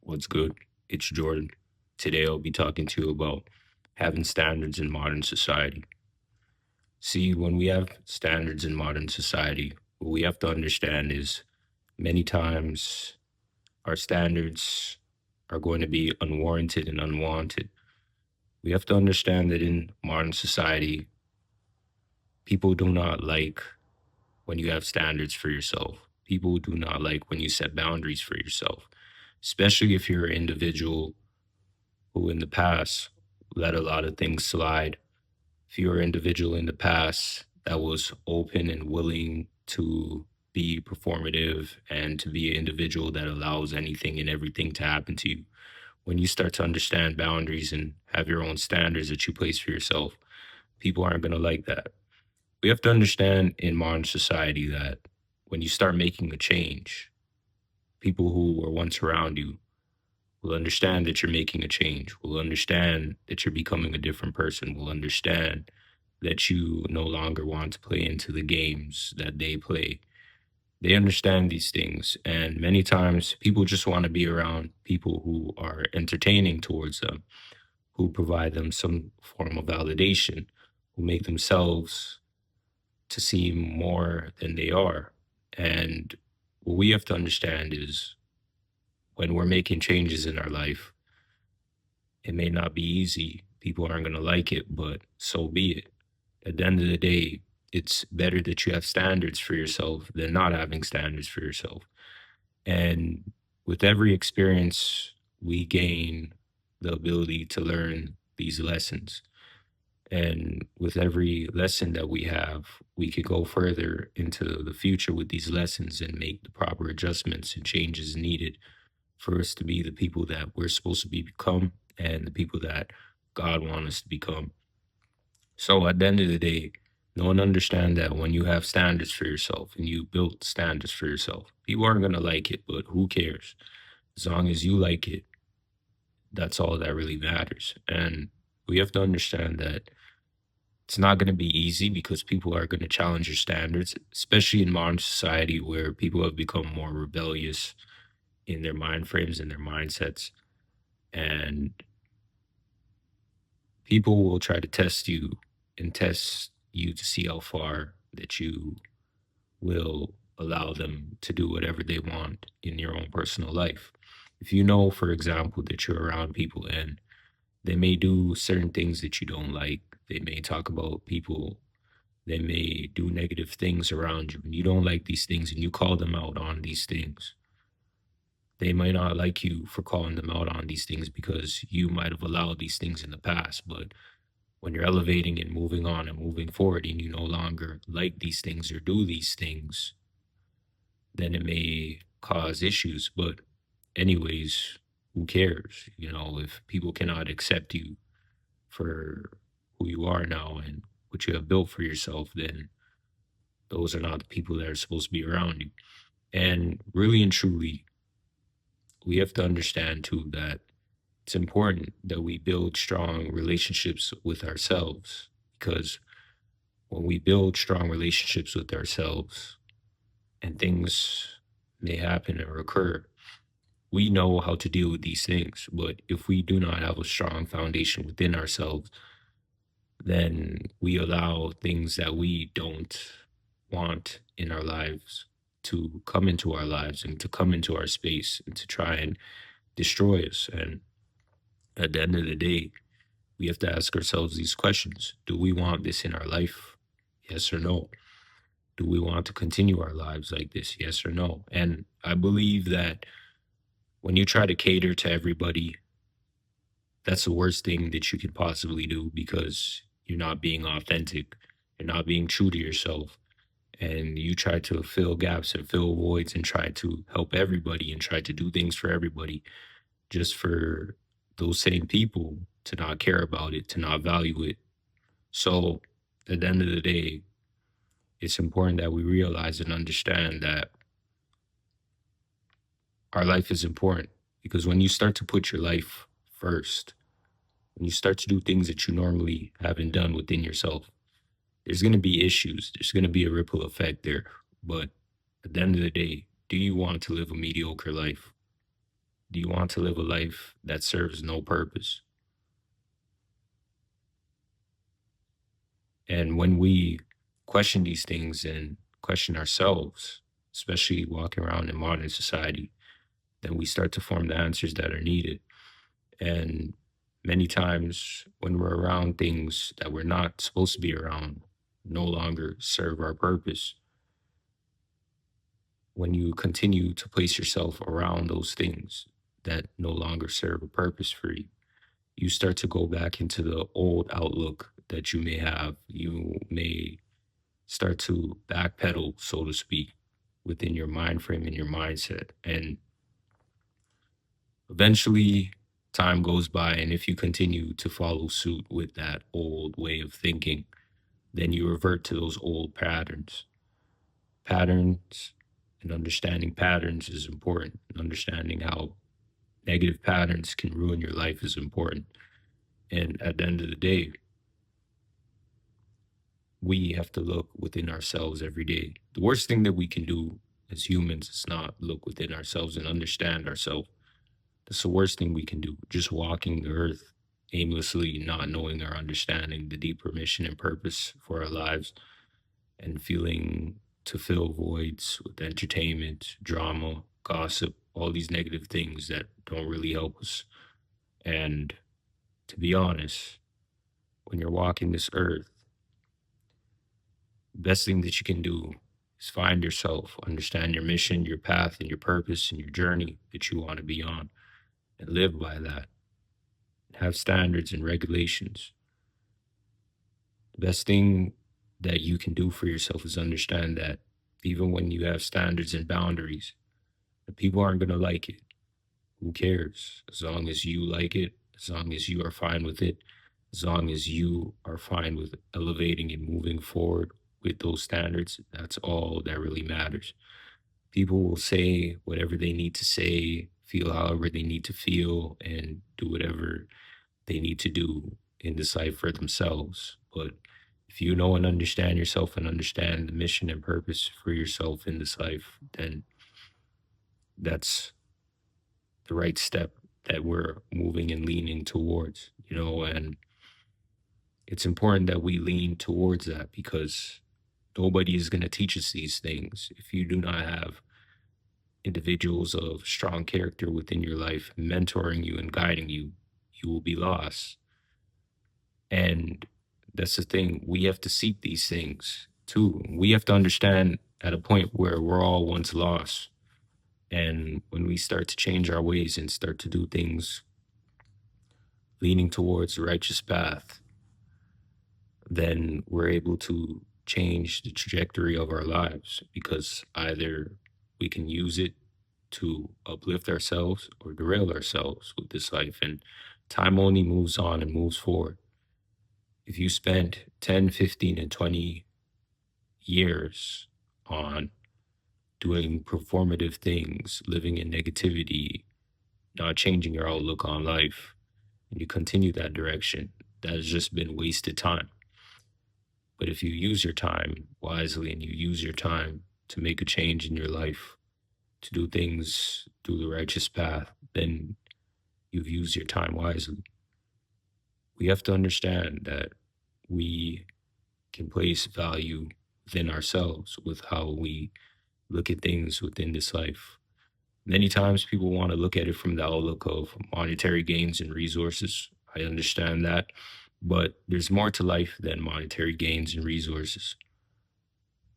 What's good? It's Jordan. Today I'll be talking to you about having standards in modern society. See, when we have standards in modern society, what we have to understand is many times our standards are going to be unwarranted and unwanted. We have to understand that in modern society, people do not like when you have standards for yourself. People do not like when you set boundaries for yourself, especially if you're an individual who in the past let a lot of things slide. If you're an individual in the past that was open and willing to be performative and to be an individual that allows anything and everything to happen to you, when you start to understand boundaries and have your own standards that you place for yourself, people aren't going to like that. We have to understand in modern society that when you start making a change, people who were once around you will understand that you're making a change, will understand that you're becoming a different person, will understand that you no longer want to play into the games that they play. They understand these things. And many times people just want to be around people who are entertaining towards them, who provide them some form of validation, who make themselves to seem more than they are. And what we have to understand is when we're making changes in our life, it may not be easy. People aren't going to like it, but so be it. At the end of the day, it's better that you have standards for yourself than not having standards for yourself. And with every experience, we gain the ability to learn these lessons. And with every lesson that we have, we could go further into the future with these lessons and make the proper adjustments and changes needed for us to be the people that we're supposed to become and the people that God wants us to become. So at the end of the day, no one understand that when you have standards for yourself and you build standards for yourself, people aren't gonna like it, but who cares? As long as you like it, that's all that really matters. And we have to understand that it's not going to be easy because people are going to challenge your standards, especially in modern society where people have become more rebellious in their mind frames and their mindsets. And people will try to test you and test you to see how far that you will allow them to do whatever they want in your own personal life. If you know, for example, that you're around people and they may do certain things that you don't like, they may talk about people, they may do negative things around you, and you don't like these things and you call them out on these things. They might not like you for calling them out on these things because you might have allowed these things in the past. But when you're elevating and moving on and moving forward and you no longer like these things or do these things, then it may cause issues. But, anyways, who cares? You know, if people cannot accept you for who you are now and what you have built for yourself, then those are not the people that are supposed to be around you. And really and truly, we have to understand too that it's important that we build strong relationships with ourselves because when we build strong relationships with ourselves and things may happen or occur, we know how to deal with these things. But if we do not have a strong foundation within ourselves, then we allow things that we don't want in our lives to come into our lives and to come into our space and to try and destroy us. And at the end of the day, we have to ask ourselves these questions. Do we want this in our life? Yes or no? Do we want to continue our lives like this? Yes or no? And I believe that when you try to cater to everybody, that's the worst thing that you could possibly do because you're not being authentic. You're not being true to yourself. And you try to fill gaps and fill voids and try to help everybody and try to do things for everybody just for those same people to not care about it, to not value it. So at the end of the day, it's important that we realize and understand that our life is important because when you start to put your life first, when you start to do things that you normally haven't done within yourself, there's going to be issues. There's going to be a ripple effect there. But at the end of the day, do you want to live a mediocre life? Do you want to live a life that serves no purpose? And when we question these things and question ourselves, especially walking around in modern society, then we start to form the answers that are needed. And many times when we're around things that we're not supposed to be around, no longer serve our purpose. When you continue to place yourself around those things that no longer serve a purpose for you, you start to go back into the old outlook that you may have. You may start to backpedal, so to speak, within your mind frame and your mindset. And eventually, time goes by. And if you continue to follow suit with that old way of thinking, then you revert to those old patterns. Patterns and understanding patterns is important. And understanding how negative patterns can ruin your life is important. And at the end of the day, we have to look within ourselves every day. The worst thing that we can do as humans is not look within ourselves and understand ourselves. That's the worst thing we can do. Just walking the earth aimlessly, not knowing or understanding the deeper mission and purpose for our lives, and feeling to fill voids with entertainment, drama, gossip, all these negative things that don't really help us. And to be honest, when you're walking this earth, the best thing that you can do is find yourself, understand your mission, your path, and your purpose, and your journey that you want to be on, and live by that. Have standards and regulations. The best thing that you can do for yourself is understand that even when you have standards and boundaries, the people aren't going to like it. Who cares? As long as you like it, as long as you are fine with it, as long as you are fine with elevating and moving forward with those standards, that's all that really matters. People will say whatever they need to say, feel however they need to feel, and do whatever they need to do in this life for themselves. But if you know and understand yourself and understand the mission and purpose for yourself in this life, then that's the right step that we're moving and leaning towards, and it's important that we lean towards that because nobody is going to teach us these things. If you do not have individuals of strong character within your life mentoring you and guiding you, you will be lost. And that's the thing. We have to seek these things too. We have to understand at a point where we're all once lost. And when we start to change our ways and start to do things leaning towards the righteous path, then we're able to change the trajectory of our lives because either we can use it to uplift ourselves or derail ourselves with this life. And time only moves on and moves forward. If you spend 10, 15, and 20 years on doing performative things, living in negativity, not changing your outlook on life, and you continue that direction, that has just been wasted time. But if you use your time wisely and you use your time to make a change in your life, to do things through the righteous path, then you've used your time wisely. We have to understand that we can place value within ourselves with how we look at things within this life. Many times people want to look at it from the outlook of monetary gains and resources. I understand that. But there's more to life than monetary gains and resources.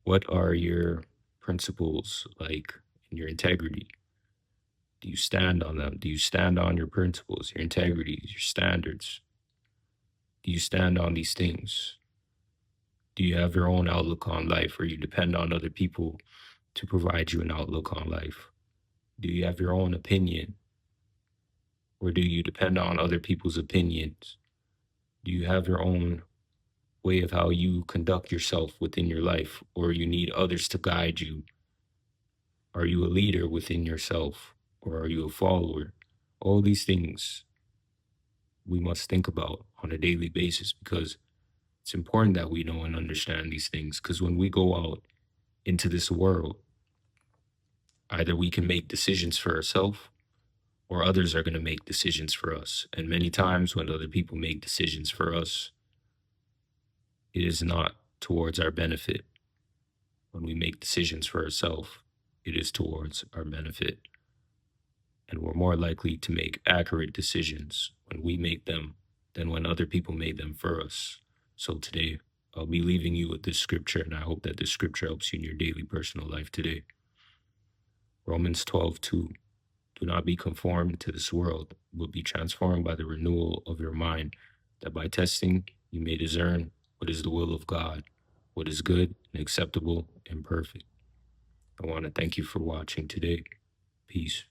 What are your principles like in your integrity? Do you stand on them? Do you stand on your principles, your integrity, your standards? Do you stand on these things? Do you have your own outlook on life or you depend on other people to provide you an outlook on life? Do you have your own opinion or do you depend on other people's opinions? Do you have your own way of how you conduct yourself within your life or you need others to guide you? Are you a leader within yourself or are you a follower? All these things we must think about on a daily basis because it's important that we know and understand these things because when we go out into this world, either we can make decisions for ourselves or others are going to make decisions for us. And many times when other people make decisions for us, it is not towards our benefit. When we make decisions for ourselves, it is towards our benefit. And we're more likely to make accurate decisions when we make them than when other people made them for us. So today, I'll be leaving you with this scripture, and I hope that this scripture helps you in your daily personal life today. Romans 12:2. Do not be conformed to this world, but be transformed by the renewal of your mind, that by testing you may discern what is the will of God, what is good and acceptable and perfect. I want to thank you for watching today. Peace.